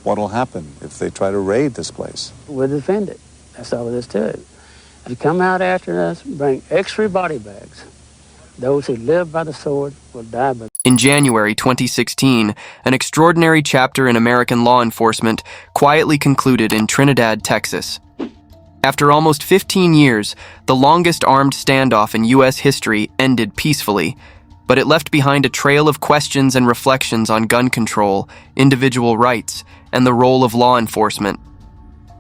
What'll happen if they try to raid this place? We'll defend it. That's all there is to it. If you come out after us, bring extra body bags. Those who live by the sword will die by. In January 2016, an extraordinary chapter in American law enforcement quietly concluded in Trinidad, Texas. After almost 15 years, the longest armed standoff in U.S. history ended peacefully, but it left behind a trail of questions and reflections on gun control, individual rights, and the role of law enforcement.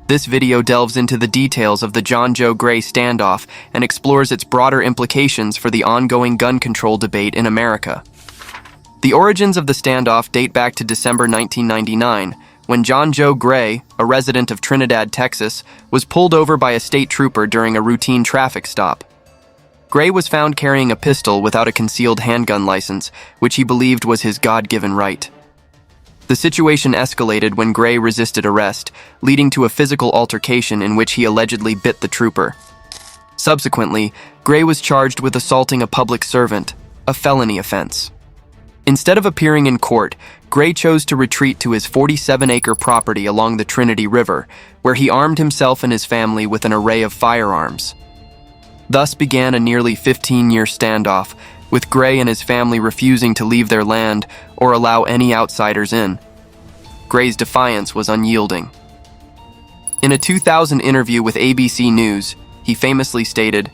This video delves into the details of the John Joe Gray standoff and explores its broader implications for the ongoing gun control debate in America. The origins of the standoff date back to December 1999, when John Joe Gray, a resident of Trinidad, Texas, was pulled over by a state trooper during a routine traffic stop. Gray was found carrying a pistol without a concealed handgun license, which he believed was his God-given right. The situation escalated when Gray resisted arrest, leading to a physical altercation in which he allegedly bit the trooper. Subsequently, Gray was charged with assaulting a public servant, a felony offense. Instead of appearing in court, Gray chose to retreat to his 47-acre property along the Trinity River, where he armed himself and his family with an array of firearms. Thus began a nearly 15-year standoff, with Gray and his family refusing to leave their land or allow any outsiders in. Gray's defiance was unyielding. In a 2000 interview with ABC News, he famously stated,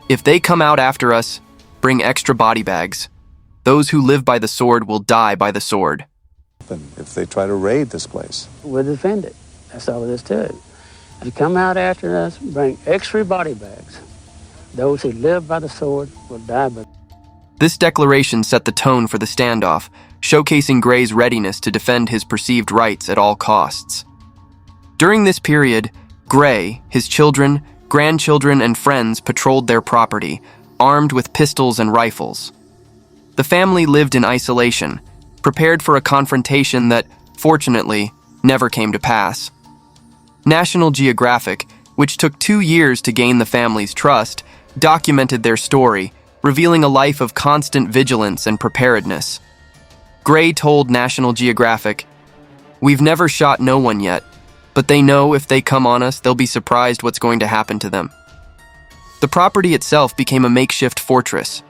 "If they come out after us, bring extra body bags. Those who live by the sword will die by the sword." If they try to raid this place? We'll defend it. That's all there is to it. If you come out after us, bring extra body bags. Those who live by the sword will die by. This declaration set the tone for the standoff, showcasing Gray's readiness to defend his perceived rights at all costs. During this period, Gray, his children, grandchildren, and friends patrolled their property, armed with pistols and rifles. The family lived in isolation, prepared for a confrontation that, fortunately, never came to pass. National Geographic, which took 2 years to gain the family's trust, documented their story, revealing a life of constant vigilance and preparedness. Gray told National Geographic, "We've never shot no one yet, but they know if they come on us, they'll be surprised what's going to happen to them." The property itself became a makeshift fortress.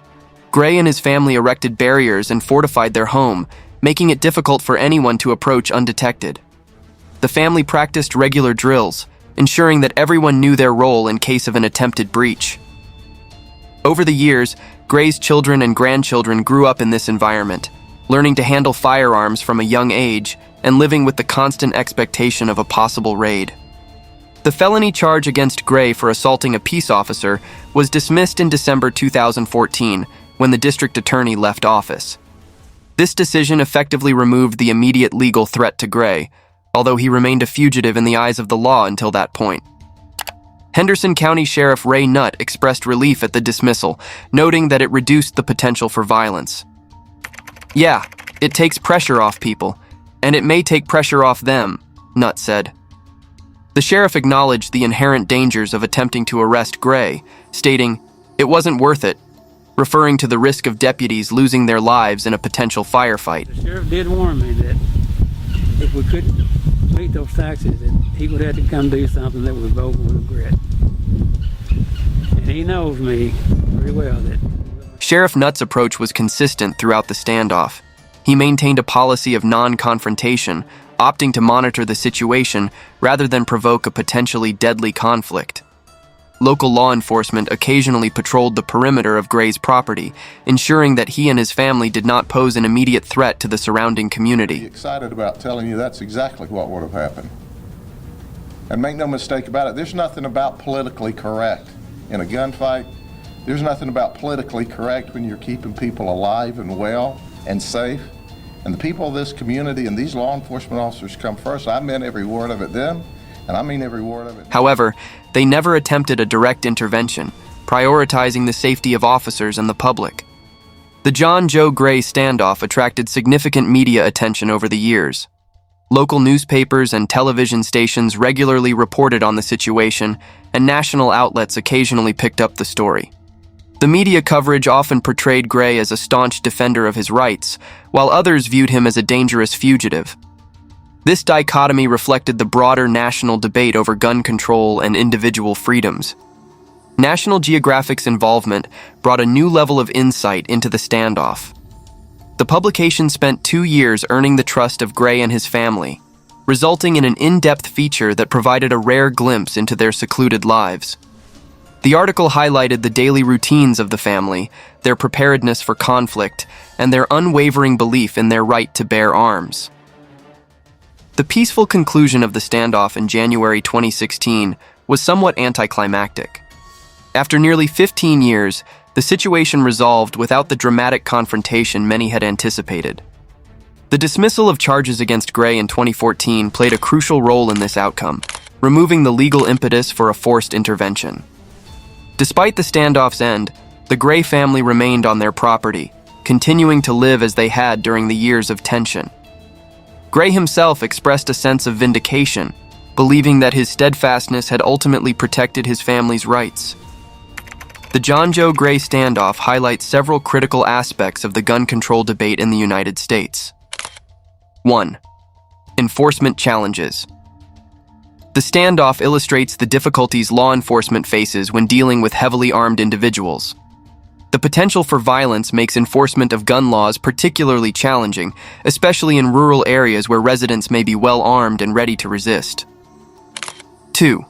Gray and his family erected barriers and fortified their home, making it difficult for anyone to approach undetected. The family practiced regular drills, ensuring that everyone knew their role in case of an attempted breach. Over the years, Gray's children and grandchildren grew up in this environment, learning to handle firearms from a young age and living with the constant expectation of a possible raid. The felony charge against Gray for assaulting a peace officer was dismissed in December 2014 when the district attorney left office. This decision effectively removed the immediate legal threat to Gray, although he remained a fugitive in the eyes of the law until that point. Henderson County Sheriff Ray Nutt expressed relief at the dismissal, noting that it reduced the potential for violence. "Yeah, it takes pressure off people, and it may take pressure off them," Nutt said. The sheriff acknowledged the inherent dangers of attempting to arrest Gray, stating, "It wasn't worth it," referring to the risk of deputies losing their lives in a potential firefight. The sheriff did warn me that if we couldn't meet those taxes, that he would have to come do something that we both would regret. And he knows me very well. That Sheriff Nutt's approach was consistent throughout the standoff. He maintained a policy of non-confrontation, opting to monitor the situation rather than provoke a potentially deadly conflict. Local law enforcement occasionally patrolled the perimeter of Gray's property, ensuring that he and his family did not pose an immediate threat to the surrounding community. I'm excited about telling you that's exactly what would have happened. And make no mistake about it, there's nothing about politically correct in a gunfight. There's nothing about politically correct when you're keeping people alive and well and safe. And the people of this community and these law enforcement officers come first. I meant every word of it then, and I mean every word of it. However, they never attempted a direct intervention, prioritizing the safety of officers and the public. The John Joe Gray standoff attracted significant media attention over the years. Local newspapers and television stations regularly reported on the situation, and national outlets occasionally picked up the story. The media coverage often portrayed Gray as a staunch defender of his rights, while others viewed him as a dangerous fugitive. This dichotomy reflected the broader national debate over gun control and individual freedoms. National Geographic's involvement brought a new level of insight into the standoff. The publication spent 2 years earning the trust of Gray and his family, resulting in an in-depth feature that provided a rare glimpse into their secluded lives. The article highlighted the daily routines of the family, their preparedness for conflict, and their unwavering belief in their right to bear arms. The peaceful conclusion of the standoff in January 2016 was somewhat anticlimactic. After nearly 15 years, the situation resolved without the dramatic confrontation many had anticipated. The dismissal of charges against Gray in 2014 played a crucial role in this outcome, removing the legal impetus for a forced intervention. Despite the standoff's end, the Gray family remained on their property, continuing to live as they had during the years of tension. Gray himself expressed a sense of vindication, believing that his steadfastness had ultimately protected his family's rights. The John Joe Gray standoff highlights several critical aspects of the gun control debate in the United States. 1. Enforcement challenges. The standoff illustrates the difficulties law enforcement faces when dealing with heavily armed individuals. The potential for violence makes enforcement of gun laws particularly challenging, especially in rural areas where residents may be well armed and ready to resist. 2.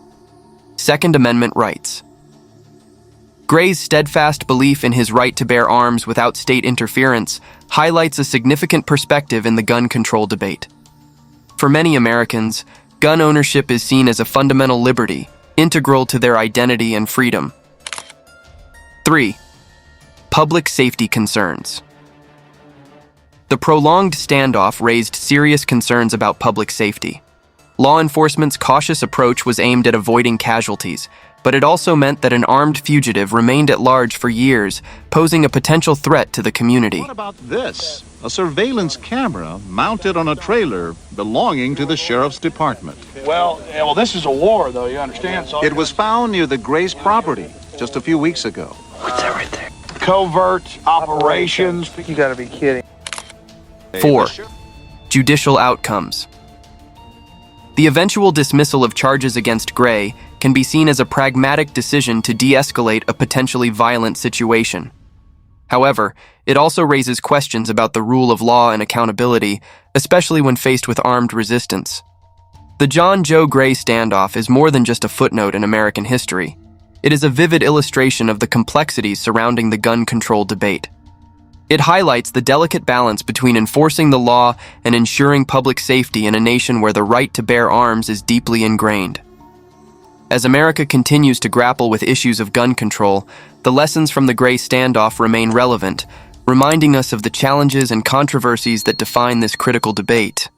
Second Amendment rights. Gray's steadfast belief in his right to bear arms without state interference highlights a significant perspective in the gun control debate. For many Americans, gun ownership is seen as a fundamental liberty, integral to their identity and freedom. 3. Public safety concerns. The prolonged standoff raised serious concerns about public safety. Law enforcement's cautious approach was aimed at avoiding casualties, but it also meant that an armed fugitive remained at large for years, posing a potential threat to the community. What about this? A surveillance camera mounted on a trailer belonging to the sheriff's department. Well, this is a war, though, you understand? So It was found near the Gray's property just a few weeks ago. covert operations. You gotta be kidding. 4. Judicial outcomes. The eventual dismissal of charges against Gray can be seen as a pragmatic decision to de-escalate a potentially violent situation. However, it also raises questions about the rule of law and accountability, especially when faced with armed resistance. The John Joe Gray standoff is more than just a footnote in American history. It is a vivid illustration of the complexities surrounding the gun control debate. It highlights the delicate balance between enforcing the law and ensuring public safety in a nation where the right to bear arms is deeply ingrained. As America continues to grapple with issues of gun control, the lessons from the Gray standoff remain relevant, reminding us of the challenges and controversies that define this critical debate.